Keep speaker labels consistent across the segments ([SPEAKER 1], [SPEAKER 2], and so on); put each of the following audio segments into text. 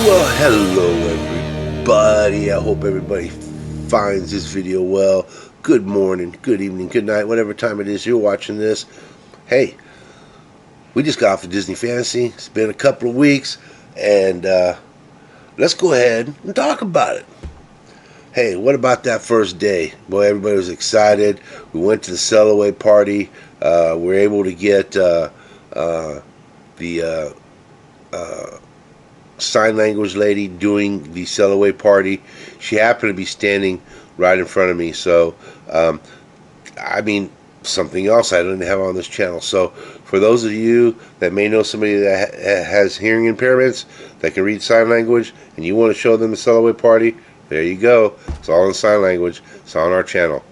[SPEAKER 1] Well, hello everybody. I hope everybody finds this video well. Good morning, good evening, good night, whatever time it is you're watching this. Hey, we just got off of Disney Fantasy. It's been a couple of weeks, and let's go ahead and talk about it. Hey, what about that first day? Boy, everybody was excited. We went to the Sellaway party. We were able to get the sign language lady doing the Sellaway party. She happened to be standing right in front of me. So, I mean, something else I didn't have on this channel. So, for those of you that may know somebody that has hearing impairments that can read sign language and you want to show them the Sellaway party, there you go. It's all in sign language. It's on our channel.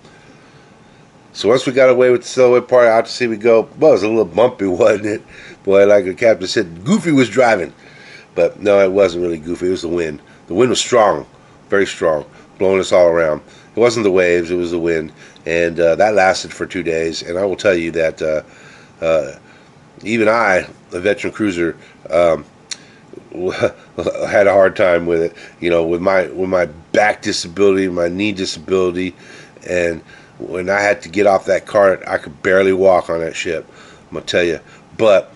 [SPEAKER 1] So once we got away with the Sellaway party, out to sea we go. Well, it was a little bumpy, wasn't it? Boy, like the captain said, Goofy was driving. But no, it wasn't really Goofy. It was the wind. The wind was strong, very strong, blowing us all around. It wasn't the waves, it was the wind. And that lasted for 2 days. And I will tell you that even I, a veteran cruiser, had a hard time with it. You know, with my back disability, my knee disability, and when I had to get off that cart, I could barely walk on that ship. I'm gonna tell you. But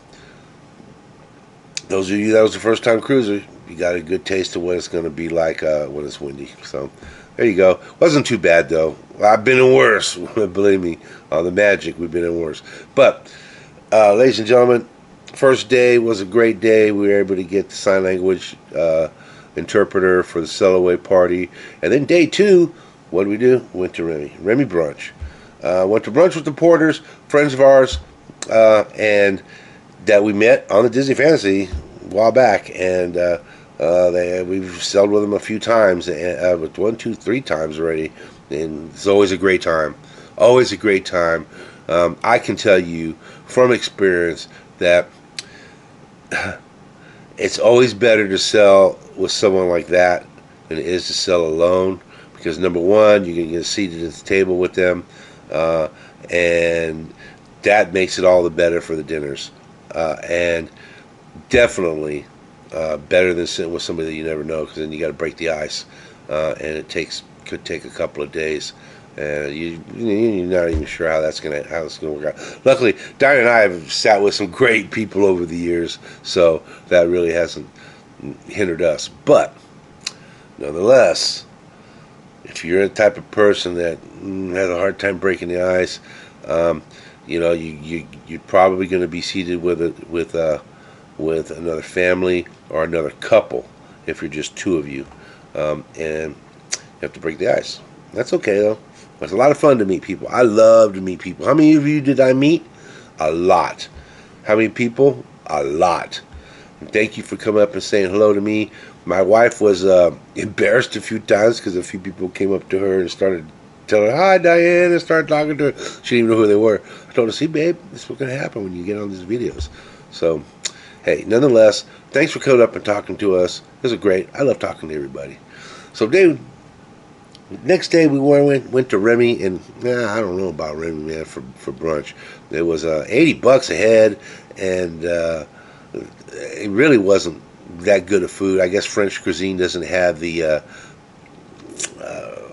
[SPEAKER 1] those of you that was the first time cruiser, you got a good taste of what it's going to be like when it's windy. So there you go. Wasn't too bad though. I've been in worse. Believe me, on the Magic, we've been in worse. But ladies and gentlemen, first day was a great day. We were able to get the sign language interpreter for the Sellaway party, and then day two, what did we do? Went to Remy brunch. Went to brunch with the Porters, friends of ours, and that we met on the Disney Fantasy a while back, and we've sailed with them a few times, with 1, 2, 3 times already, and it's always a great time. Always a great time. I can tell you from experience that it's always better to sell with someone like that than it is to sell alone, because number one, you can get seated at the table with them, and that makes it all the better for the dinners. And definitely better than sitting with somebody that you never know, because then you got to break the ice, and it could take a couple of days, and you're not even sure how that's gonna work out. Luckily, Diane and I have sat with some great people over the years, so that really hasn't hindered us. But nonetheless, if you're the type of person that has a hard time breaking the ice, you're probably going to be seated with another family or another couple if you're just two of you, and you have to break the ice. That's okay though. It's a lot of fun to meet people. I love to meet people. How many of you did I meet? A lot. How many people? A lot. And thank you for coming up and saying hello to me. My wife was embarrassed a few times because a few people came up to her and started telling her, "Hi, Diane," and started talking to her. She didn't even know who they were. I told her, "See, babe, this is what's going to happen when you get on these videos." So, hey, nonetheless, thanks for coming up and talking to us. This is great. I love talking to everybody. So, David, next day we went to Remy, and I don't know about Remy, man, for brunch. It was $80 a head, and it really wasn't that good of food. I guess French cuisine doesn't have the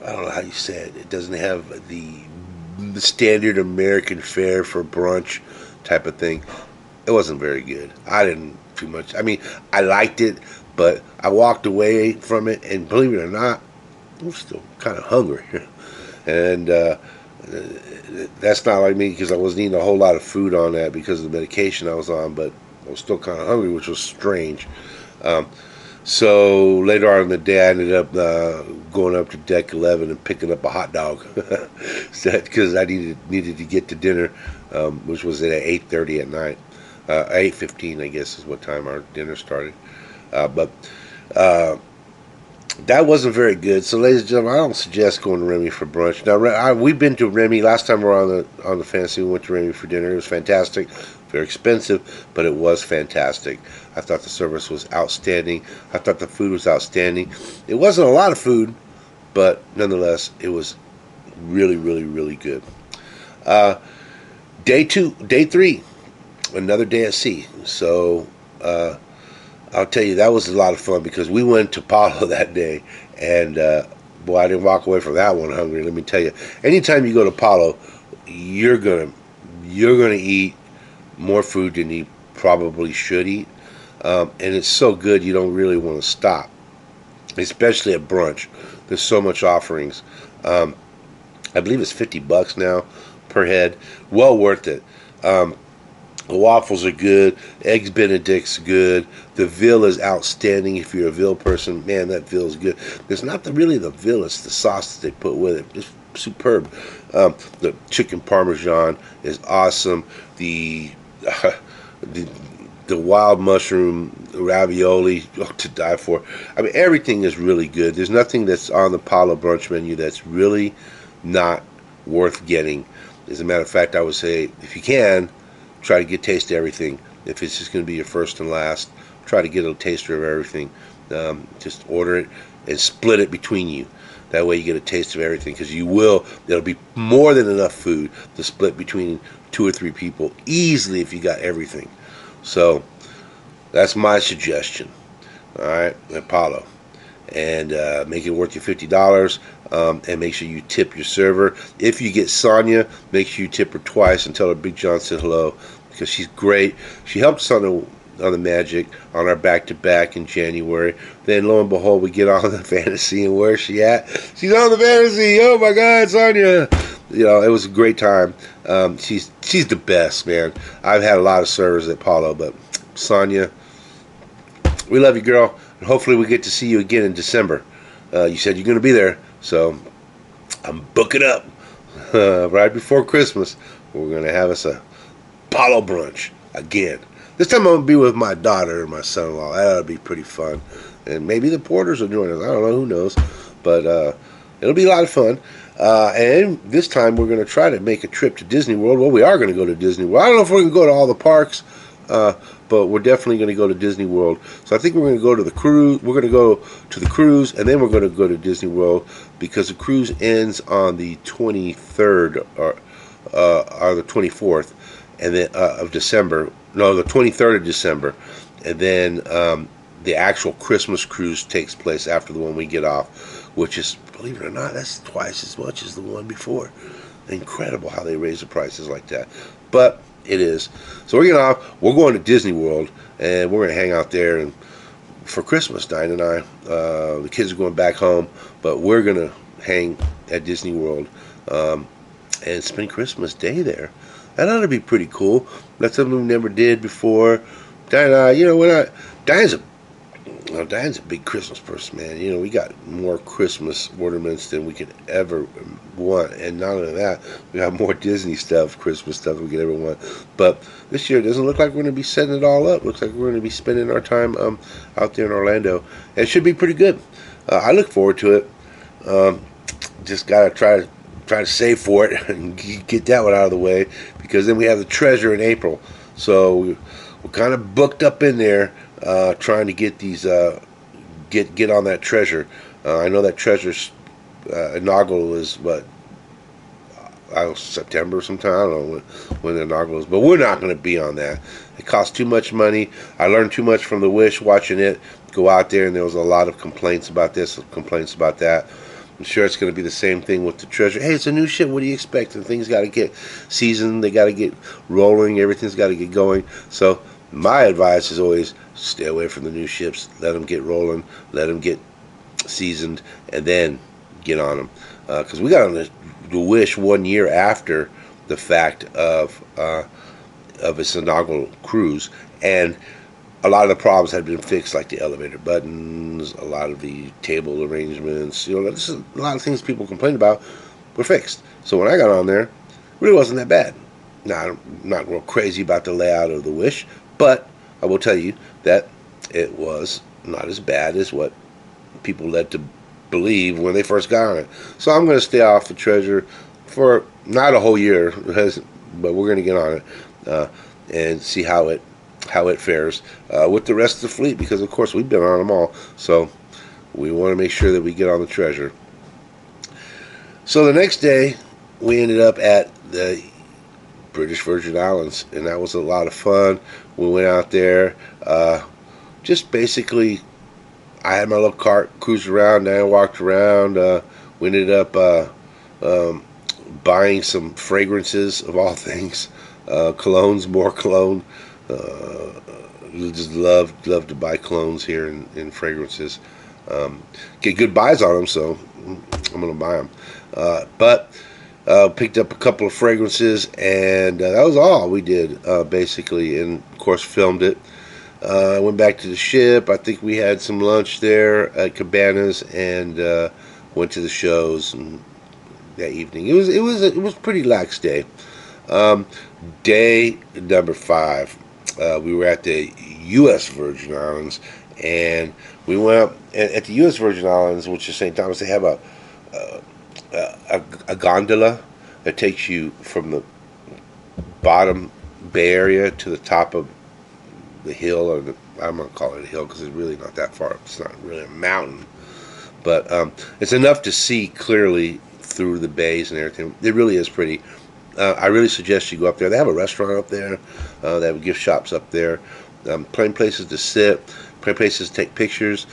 [SPEAKER 1] I don't know how you say it. It doesn't have the standard American fare for brunch type of thing. It wasn't very good. I didn't too much. I mean, I liked it, but I walked away from it, and believe it or not, I'm still kind of hungry. And that's not like me, because I wasn't eating a whole lot of food on that because of the medication I was on, but I was still kind of hungry, which was strange. So later on in the day, I ended up going up to deck 11 and picking up a hot dog because I needed to get to dinner, which was at 8:30 at night. 8:15, I guess, is what time our dinner started. But that wasn't very good. So, ladies and gentlemen, I don't suggest going to Remy for brunch. Now, we've been to Remy. Last time we were on the Fantasy, we went to Remy for dinner. It was fantastic. Very expensive, but it was fantastic. I thought the service was outstanding. I thought the food was outstanding. It wasn't a lot of food, but nonetheless, it was really, really, really good. Day 3, another day at sea. So I'll tell you, that was a lot of fun because we went to Palo that day, and boy, I didn't walk away from that one hungry. Let me tell you, anytime you go to Palo, you're gonna you're gonna eat more food than you probably should eat, and it's so good you don't really want to stop, especially at brunch. There's so much offerings. Um, I believe it's $50 now per head. Well worth it. The waffles are good. Eggs Benedict's good. The veal is outstanding. If you're a veal person, man, that veal is good. It's not really the veal; it's the sauce that they put with it. It's superb. The chicken parmesan is awesome. The the wild mushroom ravioli, oh, to die for. I mean, everything is really good. There's nothing that's on the Palo brunch menu that's really not worth getting. As a matter of fact, I would say if you can, try to get taste of everything. If it's just going to be your first and last, try to get a taster of everything. Just order it and split it between you. That way you get a taste of everything, because you will. There'll be more than enough food to split between 2 or 3 people easily if you got everything. So that's my suggestion. All right, Apollo, and make it worth your $50. And make sure you tip your server. If you get Sonia, make sure you tip her twice and tell her Big John said hello, because she's great. She helped us on the Magic on our back-to-back in January. Then lo and behold, we get on the Fantasy, and where's she at? She's on the Fantasy. Oh my God, Sonia! You know, it was a great time. She's the best, man. I've had a lot of servers at Paulo, but Sonia, we love you, girl. And hopefully we get to see you again in December. You said you're going to be there, so I'm booking up right before Christmas. We're going to have us a Paulo brunch again. This time I'm going to be with my daughter and my son-in-law. That'll be pretty fun. And maybe the Porters will join us. I don't know. Who knows? But it'll be a lot of fun. And this time we're going to try to make a trip to Disney World. Well, we are going to go to Disney World. I don't know if we're going to go to all the parks, but we're definitely going to go to Disney World. So I think we're going to go to the cruise. We're going to go to the cruise, and then we're going to go to Disney World, because the cruise ends on the 23rd or the 24th, and then of December. No, the 23rd of December, and then the actual Christmas cruise takes place after the one we get off, which is, believe it or not, that's twice as much as the one before. Incredible how they raise the prices like that, but it is. So we're getting off. We're going to Disney World, and we're going to hang out there and for Christmas. Diane and I, the kids are going back home, but we're going to hang at Disney World and spend Christmas Day there. That ought to be pretty cool. That's something we never did before. Diane, Diane's a big Christmas person, man. You know, we got more Christmas ornaments than we could ever want. And not only that, we got more Disney stuff, Christmas stuff than we could ever want. But this year, it doesn't look like we're going to be setting it all up. Looks like we're going to be spending our time out there in Orlando. And it should be pretty good. I look forward to it. Just got to try to save for it and get that one out of the way, because then we have the treasure in April. So we're kind of booked up in there. Trying to get these get on that treasure. I know that treasure's inaugural is what, September sometime. I don't know when the inaugural is, but we're not going to be on that. It costs too much money. I learned too much from the Wish watching it go out there, and there was a lot of complaints about this, complaints about that. I'm sure it's going to be the same thing with the treasure. Hey, it's a new ship. What do you expect? And things got to get seasoned. They got to get rolling. Everything's got to get going. So my advice is always stay away from the new ships. Let them get rolling. Let them get seasoned, and then get on them. Because we got on the Wish 1 year after the fact of its inaugural cruise, and a lot of the problems had been fixed, like the elevator buttons, a lot of the table arrangements. You know, just a lot of things people complained about were fixed. So when I got on there, it really wasn't that bad. Now, I'm not real crazy about the layout of the Wish, but I will tell you that it was not as bad as what people led to believe when they first got on it. So I'm going to stay off the treasure for not a whole year, but we're going to get on it and see how it fares with the rest of the fleet, because of course we've been on them all. So we want to make sure that we get on the treasure. So the next day we ended up at the British Virgin Islands, and that was a lot of fun. We went out there. just basically, I had my little cart, cruised around, and I walked around. We ended up um, buying some fragrances of all things, colognes, more cologne. Uh, just love to buy colognes here in fragrances. Get good buys on them, so I'm gonna buy them. But picked up a couple of fragrances, and that was all we did basically, and of course filmed it. Went back to the ship. I think we had some lunch there at Cabanas, and went to the shows and that evening. It was a pretty lax day. Um, Day number 5, we were at the U.S. Virgin Islands, and we went up at the U.S. Virgin Islands, which is St. Thomas. They have a gondola that takes you from the bottom Bay Area to the top of the hill, or I'm gonna call it a hill because it's really not that far. It's not really a mountain, but it's enough to see clearly through the bays and everything. It really is pretty. I really suggest you go up there. They have a restaurant up there. They have gift shops up there. Plenty places to sit. Plenty places to take pictures.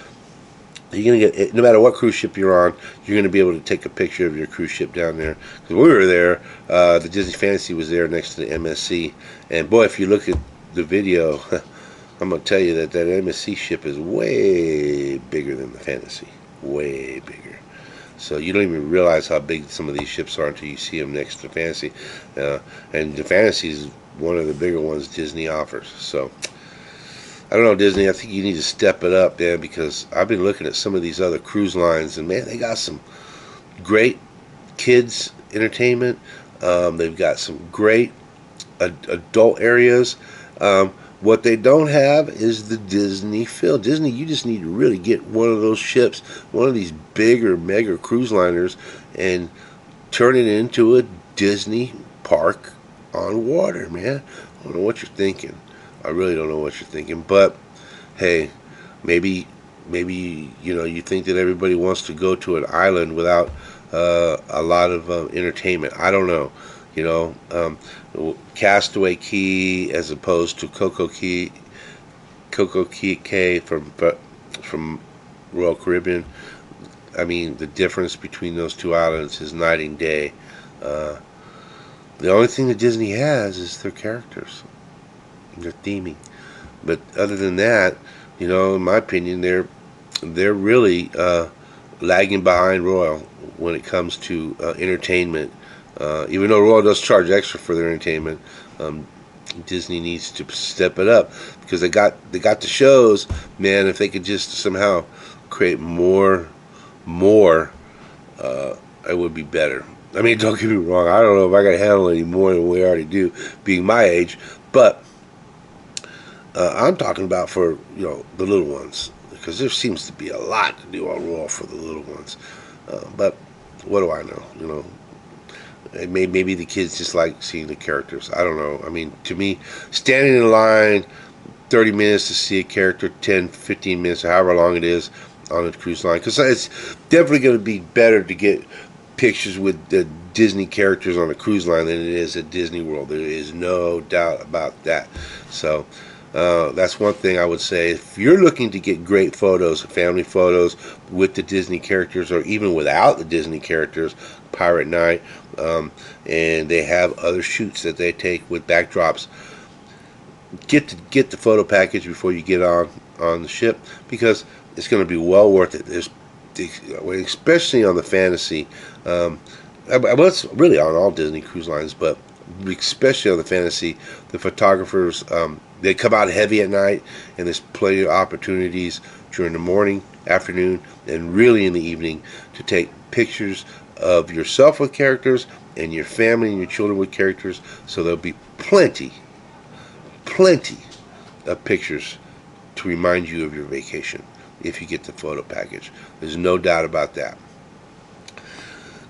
[SPEAKER 1] You're gonna get, no matter what cruise ship you're on, you're gonna be able to take a picture of your cruise ship down there. Because we were there, the Disney Fantasy was there next to the MSC, and boy, if you look at the video, I'm gonna tell you that that MSC ship is way bigger than the Fantasy, way bigger. So you don't even realize how big some of these ships are until you see them next to Fantasy, and the Fantasy is one of the bigger ones Disney offers. So I don't know, Disney. I think you need to step it up, man, because I've been looking at some of these other cruise lines, and man, they got some great kids entertainment. They've got some great adult areas. What they don't have is the Disney feel. Disney, you just need to really get one of those ships, one of these bigger, mega cruise liners, and turn it into a Disney park on water, man. I don't know what you're thinking. I really don't know what you're thinking, but hey, maybe you think that everybody wants to go to an island without a lot of entertainment. I don't know. You know, Castaway Key as opposed to Coco Key from Royal Caribbean. I mean, the difference between those two islands is night and day. Uh, the only thing that Disney has is their characters, their theming. But other than that, in my opinion, they're really lagging behind Royal when it comes to entertainment. Even though Royal does charge extra for their entertainment, um, Disney needs to step it up because they got the shows. Man, if they could just somehow create more, it would be better. I mean, don't get me wrong. I don't know if I can handle any more than we already do, being my age. But I'm talking about for the little ones, because there seems to be a lot to do on Royal for the little ones. But what do I know? Maybe the kids just like seeing the characters. I don't know. I mean, to me, standing in line 30 minutes to see a character, 10, 15 minutes, or however long it is on a cruise line, because it's definitely going to be better to get pictures with the Disney characters on a cruise line than it is at Disney World. There is no doubt about that. So that's one thing I would say. If you're looking to get great photos, family photos with the Disney characters, or even without the Disney characters, Pirate Night, and they have other shoots that they take with backdrops. Get the photo package before you get on the ship, because it's going to be well worth it. Especially on the Fantasy. Well, it's really on all Disney cruise lines, but especially on the Fantasy, the photographers, they come out heavy at night, and there's plenty of opportunities during the morning, afternoon, and really in the evening to take pictures of yourself with characters and your family and your children with characters. So there'll be plenty of pictures to remind you of your vacation if you get the photo package. There's no doubt about that.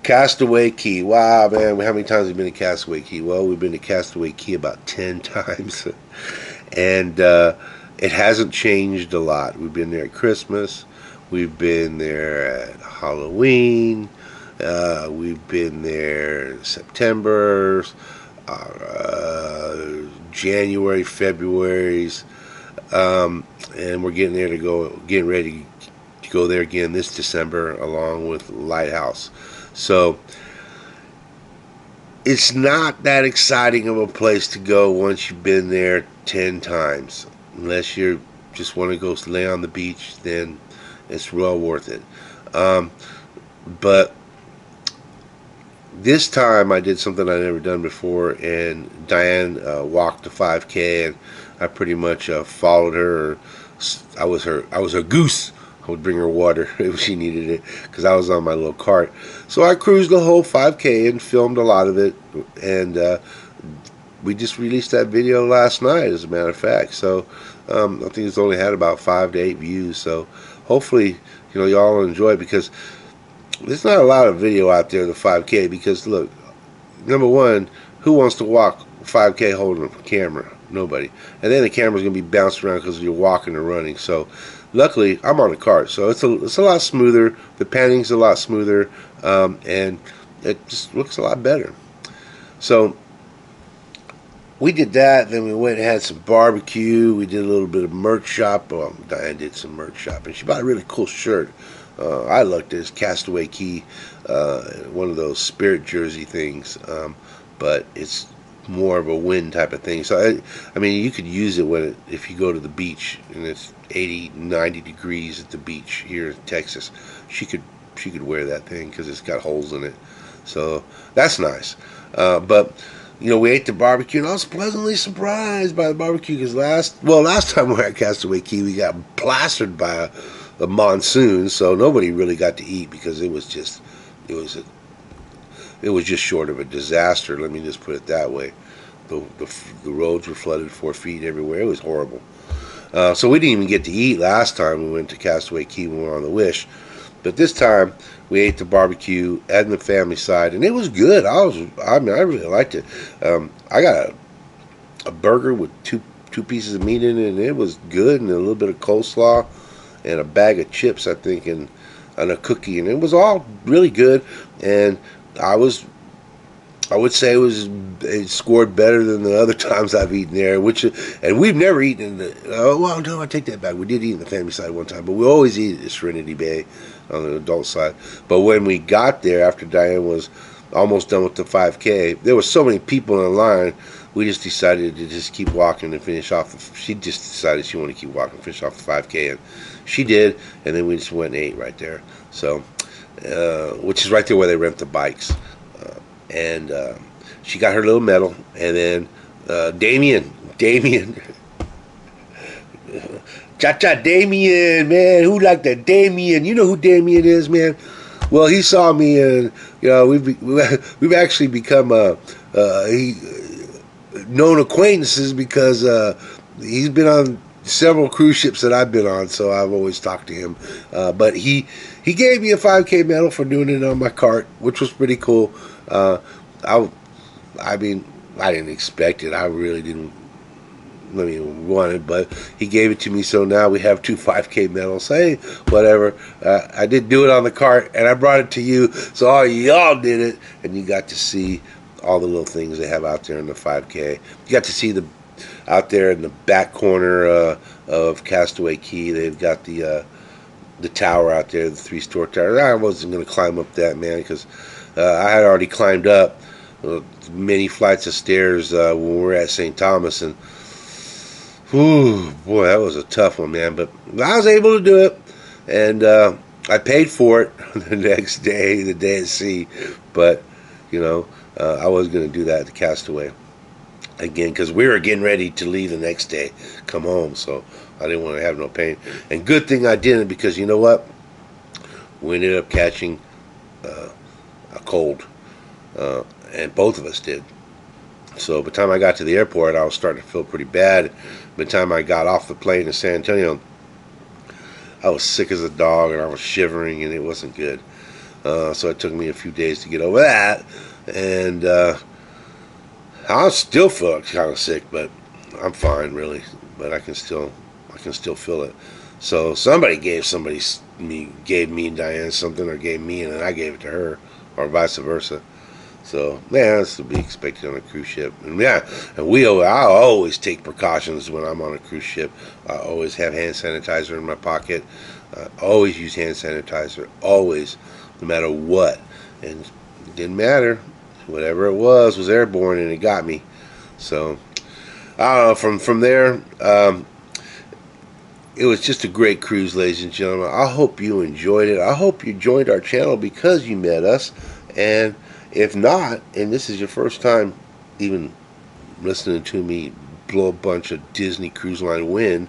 [SPEAKER 1] Castaway Key. Wow, man. How many times have we been to Castaway Key? Well, we've been to Castaway Key about 10 times. And it hasn't changed a lot. We've been there at Christmas. We've been there at Halloween. We've been there in September, January, February's. and we're getting ready to go there again this December, along with Lighthouse. So it's not that exciting of a place to go once you've been there 10 times. Unless you just want to go lay on the beach, then it's well worth it. Um, but this time I did something I'd never done before, and Diane walked the 5K, and I pretty much followed her. I was her goose. I would bring her water if she needed it, because I was on my little cart. So I cruised the whole 5K and filmed a lot of it, and we just released that video last night, as a matter of fact. So I think it's only had about 5 to 8 views. So hopefully, y'all will enjoy it, because there's not a lot of video out there, the 5K, because look, number one, who wants to walk 5K holding a camera? Nobody. And then the camera's going to be bounced around because you're walking or running. So luckily, I'm on a cart, so it's a lot smoother. The panning's a lot smoother, and it just looks a lot better. So we did that. Then we went and had some barbecue. We did a little bit of merch shop. Well, Diane did some merch shopping. She bought a really cool shirt. I looked at it. Castaway Key, one of those Spirit jersey things, but it's more of a wind type of thing. So I mean, you could use it if you go to the beach and it's 80, 90 degrees at the beach here in Texas. She could wear that thing because it's got holes in it. So that's nice. But we ate the barbecue, and I was pleasantly surprised by the barbecue, because last time we were at Castaway Key, we got plastered by a monsoon, so nobody really got to eat, because it was just short of a disaster. Let me just put it that way. The roads were flooded 4 feet everywhere. It was horrible. So we didn't even get to eat last time we went to Castaway Key when we were on the Wish. But this time we ate the barbecue and the family side, and it was good. I really liked it. I got a burger with two pieces of meat in it, and it was good, and a little bit of coleslaw, and a bag of chips, I think, and a cookie, and it was all really good. And I would say it scored better than the other times I've eaten there, and we've never eaten in the. Well, no, I take that back. We did eat in the family side one time, but we always eat at Serenity Bay on the adult side. But when we got there, after Diane was almost done with the 5K, there were so many people in line. We just decided to just keep walking and finish off. She just decided she wanted to keep walking and finish off the 5K, and she did. And then we just went and ate right there. So, which is right there where they rent the bikes. And she got her little medal. And then Damien, Damien, man, who like that Damien? You know who Damien is, man. Well, he saw me, and we've actually become known acquaintances, because he's been on several cruise ships that I've been on, so I've always talked to him. But he gave me a 5K medal for doing it on my cart, which was pretty cool. I mean, I didn't expect it. I really didn't. Want it, but he gave it to me, so now we have 2 5K medals. Hey, whatever. I did do it on the cart, and I brought it to you, so all y'all did it, and you got to see all the little things they have out there in the 5K. You got to see out there in the back corner of Castaway Key. They've got the tower out there, the 3-story tower. I wasn't going to climb up that, man, because I had already climbed up many flights of stairs when we were at St. Thomas, and whew, boy, that was a tough one, man. But I was able to do it, and I paid for it the next day, the day at sea. But I was going to do that at the Castaway again, because we were getting ready to leave the next day, come home. So I didn't want to have no pain. And good thing I didn't, because you know what? We ended up catching a cold, and both of us did. So by the time I got to the airport, I was starting to feel pretty bad. By the time I got off the plane in San Antonio, I was sick as a dog, and I was shivering, and it wasn't good. So it took me a few days to get over that. And I still feel kind of sick, but I'm fine, really. But I can still feel it. So somebody gave me and Diane something, or gave me and then I gave it to her, or vice versa. So, man, that's to be expected on a cruise ship. And yeah, and I always take precautions when I'm on a cruise ship. I always have hand sanitizer in my pocket. I always use hand sanitizer, always, no matter what. And it didn't matter. Whatever it was airborne, and it got me. So, I don't know. From there, it was just a great cruise, ladies and gentlemen. I hope you enjoyed it. I hope you joined our channel because you met us. And if not, and this is your first time even listening to me blow a bunch of Disney Cruise Line wind,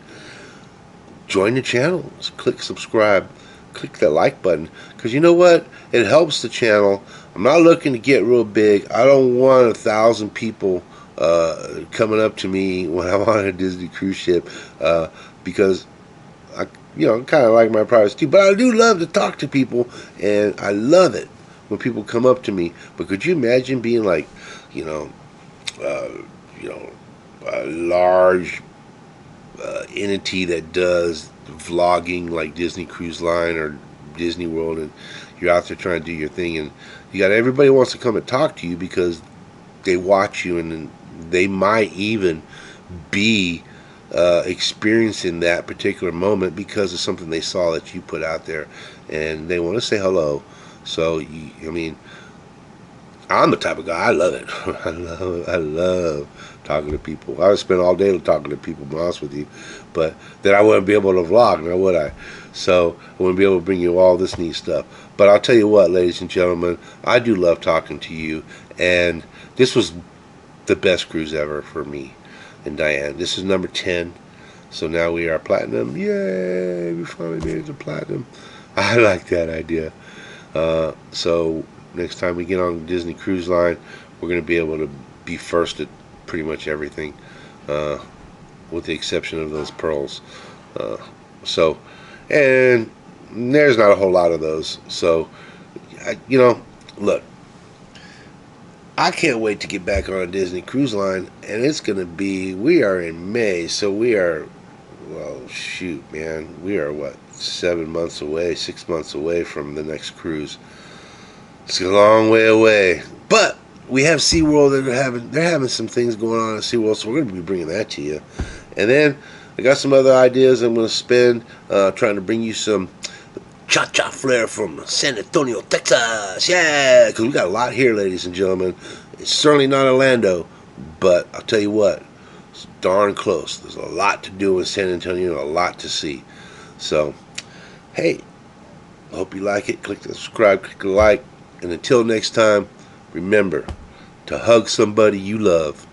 [SPEAKER 1] join the channel. Just click subscribe. Click that like button. Because you know what? It helps the channel. I'm not looking to get real big. I don't want 1,000 people coming up to me when I'm on a Disney cruise ship because I, kind of like my privacy too. But I do love to talk to people, and I love it when people come up to me. But could you imagine being like, you know, uh, a large entity that does vlogging like Disney Cruise Line or Disney World, and you're out there trying to do your thing, and you got everybody wants to come and talk to you because they watch you, and they might even be experiencing that particular moment because of something they saw that you put out there, and they want to say hello. So, I mean, I'm the type of guy, I love it. I love talking to people. I would spend all day talking to people, to be honest with you. But then I wouldn't be able to vlog, now would I? So I wouldn't be able to bring you all this neat stuff. But I'll tell you what, ladies and gentlemen, I do love talking to you. And this was the best cruise ever for me and Diane. This is number 10. So now we are platinum. Yay! We finally made it to platinum. I like that idea. So next time we get on Disney Cruise Line, we're going to be able to be first at pretty much everything, with the exception of those pearls. So, and there's not a whole lot of those. So, look, I can't wait to get back on a Disney Cruise Line, and it's going to be, we are in May, so we are, well, shoot, man, we are, what, 7 months away, 6 months away from the next cruise. It's a long way away, but we have SeaWorld. They're having some things going on at SeaWorld, so we're going to be bringing that to you. And then I got some other ideas I'm going to spend trying to bring you some cha-cha flair from San Antonio, Texas. Yeah, because we got a lot here, ladies and gentlemen. It's certainly not Orlando, but I'll tell you what, it's darn close. There's a lot to do in San Antonio, a lot to see. So, hey, I hope you like it. Click the subscribe, click the like. And until next time, remember to hug somebody you love.